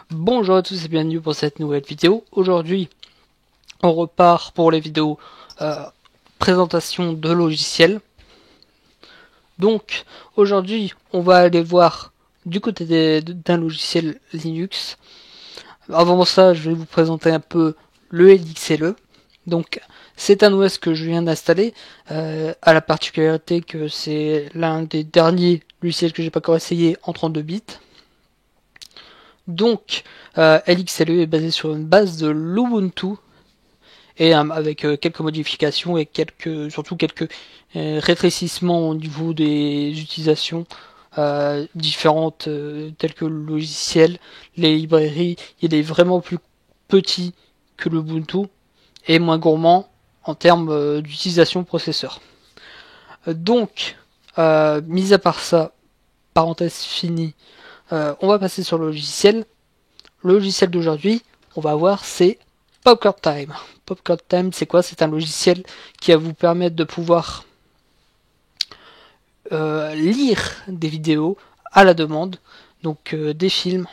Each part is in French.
Bonjour à tous et bienvenue pour cette nouvelle vidéo. Aujourd'hui, on repart pour les vidéos présentation de logiciels. Donc, aujourd'hui, on va aller voir du côté d'un logiciel Linux. Avant ça, je vais vous présenter un peu le LXLE. Donc, c'est un OS que je viens d'installer, à la particularité que c'est l'un des derniers logiciels que j'ai pas encore essayé en 32 bits. Donc, LXLE est basé sur une base de l'Ubuntu et avec quelques modifications et surtout quelques rétrécissements au niveau des utilisations différentes, telles que le logiciel, les librairies. Il est vraiment plus petit que l'Ubuntu et moins gourmand en termes d'utilisation processeur. Donc, mis à part ça, parenthèse finie, on va passer sur le logiciel. Le logiciel d'aujourd'hui, on va voir, c'est Popcorn Time. Popcorn Time, c'est quoi? C'est un logiciel qui va vous permettre de pouvoir lire des vidéos à la demande, donc des films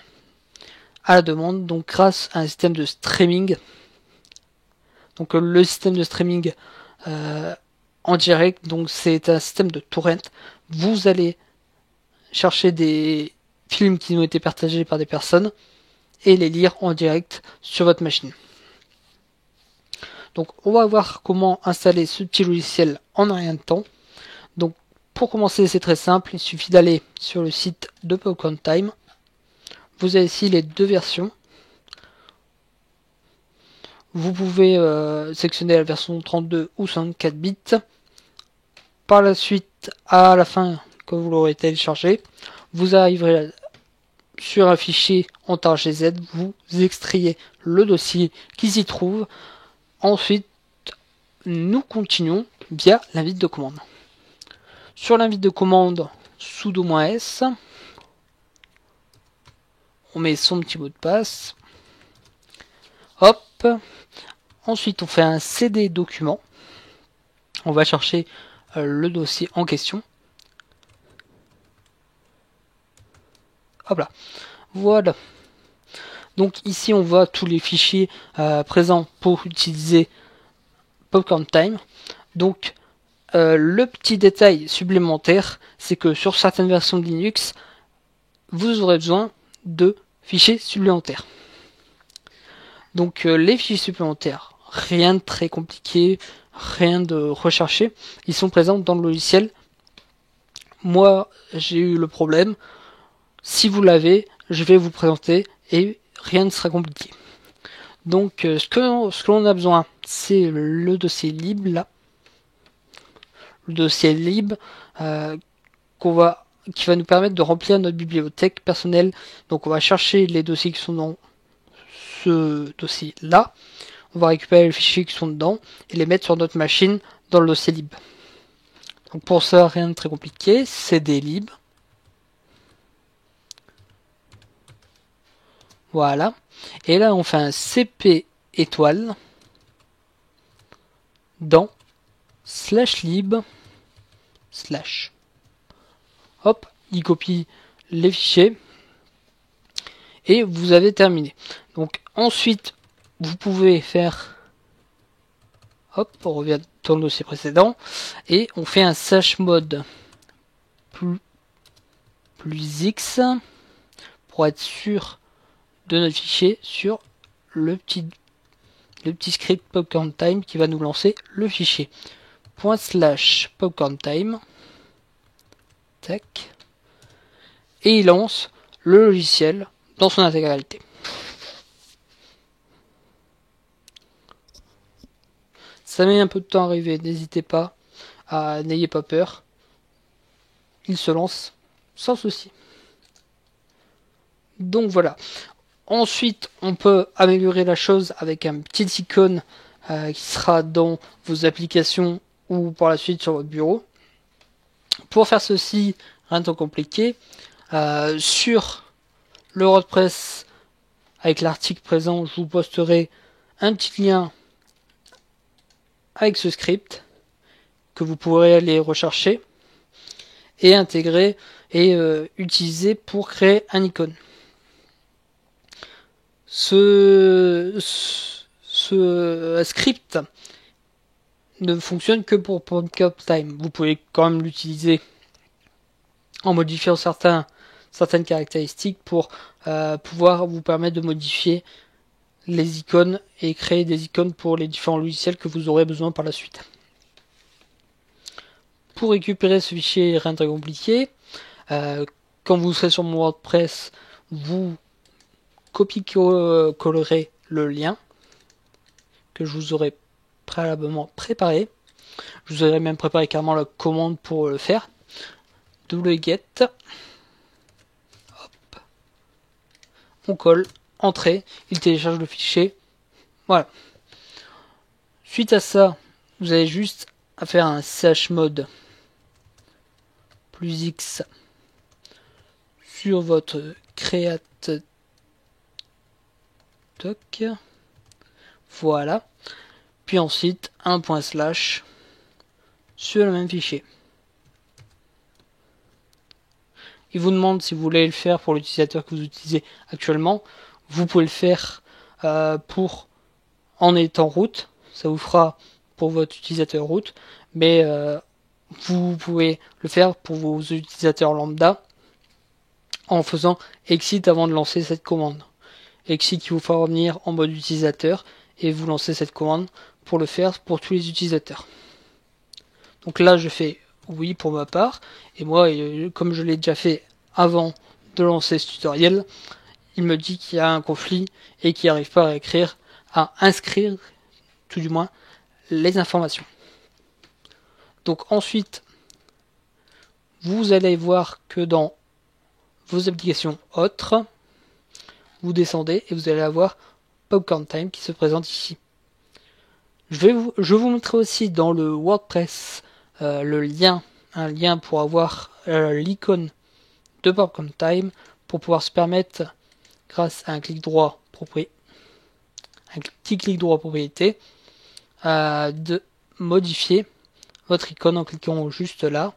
à la demande, donc grâce à un système de streaming. Donc le système de streaming en direct, donc c'est un système de torrent. Vous allez chercher des films qui ont été partagés par des personnes et les lire en direct sur votre machine. Donc on va voir comment installer ce petit logiciel en un rien de temps. Donc pour commencer, c'est très simple, il suffit d'aller sur le site de Popcorn Time. Vous avez ici les deux versions. Vous pouvez sélectionner la version 32 ou 64 bits. Par la suite, à la fin, quand vous l'aurez téléchargé, vous arriverez sur un fichier en TarGZ, vous extrayez le dossier qui s'y trouve. Ensuite, nous continuons via l'invite de commande. Sur l'invite de commande, sudo -s, on met son petit mot de passe. Hop. Ensuite, on fait un CD document. On va chercher le dossier en question. Hop là. Voilà. Donc ici, on voit tous les fichiers présents pour utiliser Popcorn Time. Donc, le petit détail supplémentaire, c'est que sur certaines versions de Linux, vous aurez besoin de fichiers supplémentaires. Donc les fichiers supplémentaires, rien de très compliqué, rien de recherché, ils sont présents dans le logiciel. Moi, j'ai eu le problème. Si vous l'avez, je vais vous présenter et rien ne sera compliqué. Donc ce que l'on a besoin, c'est le dossier lib là. Le dossier lib qui va nous permettre de remplir notre bibliothèque personnelle. Donc on va chercher les dossiers qui sont dans ce dossier là. On va récupérer les fichiers qui sont dedans et les mettre sur notre machine dans le dossier lib. Donc pour ça, rien de très compliqué, cd lib. Voilà. Et là, on fait un cp étoile dans /lib/. Hop, il copie les fichiers et vous avez terminé. Donc ensuite, vous pouvez faire, hop, on revient dans le dossier précédent et on fait un chmod plus x pour être sûr de notre fichier sur le petit script Popcorn Time qui va nous lancer le fichier ./Popcorn Time. Tac. Et il lance le logiciel dans son intégralité. Ça met un peu de temps à arriver, n'hésitez pas, n'ayez pas peur. Il se lance sans souci. Donc voilà. Ensuite, on peut améliorer la chose avec un petit icône qui sera dans vos applications ou par la suite sur votre bureau. Pour faire ceci, rien de compliqué. Sur le WordPress, avec l'article présent, je vous posterai un petit lien avec ce script que vous pourrez aller rechercher et intégrer et utiliser pour créer un icône. ce script ne fonctionne que pour PopCompTime. Vous pouvez quand même l'utiliser en modifiant certaines caractéristiques pour pouvoir vous permettre de modifier les icônes et créer des icônes pour les différents logiciels que vous aurez besoin par la suite. Pour récupérer ce fichier, rien de très compliqué. Quand vous serez sur mon WordPress, vous copiez-collerez le lien que je vous aurai préalablement préparé. Je vous aurais même préparé carrément la commande pour le faire. wget, hop, on colle, entrée, il télécharge le fichier. Voilà. Suite à ça, vous avez juste à faire un chmod plus X sur votre create doc. Voilà. Puis ensuite un // sur le même fichier. Il vous demande si vous voulez le faire pour l'utilisateur que vous utilisez actuellement. Vous pouvez le faire en étant root. Ça vous fera pour votre utilisateur root. Mais vous pouvez le faire pour vos utilisateurs lambda en faisant exit avant de lancer cette commande. Exit qui vous fera revenir en mode utilisateur et vous lancez cette commande pour le faire pour tous les utilisateurs. Donc là je fais oui pour ma part, et moi comme je l'ai déjà fait avant de lancer ce tutoriel, il me dit qu'il y a un conflit et qu'il n'arrive pas à inscrire tout du moins les informations. Donc ensuite vous allez voir que dans vos applications autres, vous descendez et vous allez avoir PopCompTime qui se présente ici. Je vous montrer aussi dans le WordPress un lien pour avoir l'icône de PopCompTime pour pouvoir se permettre, grâce à un petit clic droit propriété, de modifier votre icône en cliquant juste là,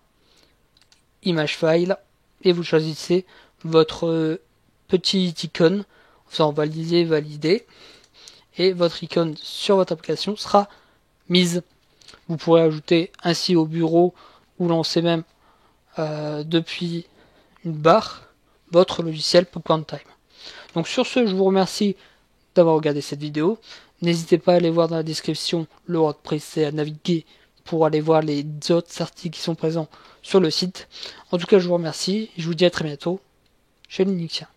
image file, et vous choisissez votre petite icône en faisant valider, et votre icône sur votre application sera mise. Vous pourrez ajouter ainsi au bureau ou lancer même depuis une barre votre logiciel PopCompTime. Donc sur ce, je vous remercie d'avoir regardé cette vidéo. N'hésitez pas à aller voir dans la description le WordPress et à naviguer pour aller voir les autres articles qui sont présents sur le site. En tout cas, je vous remercie et je vous dis à très bientôt chez Linuxien.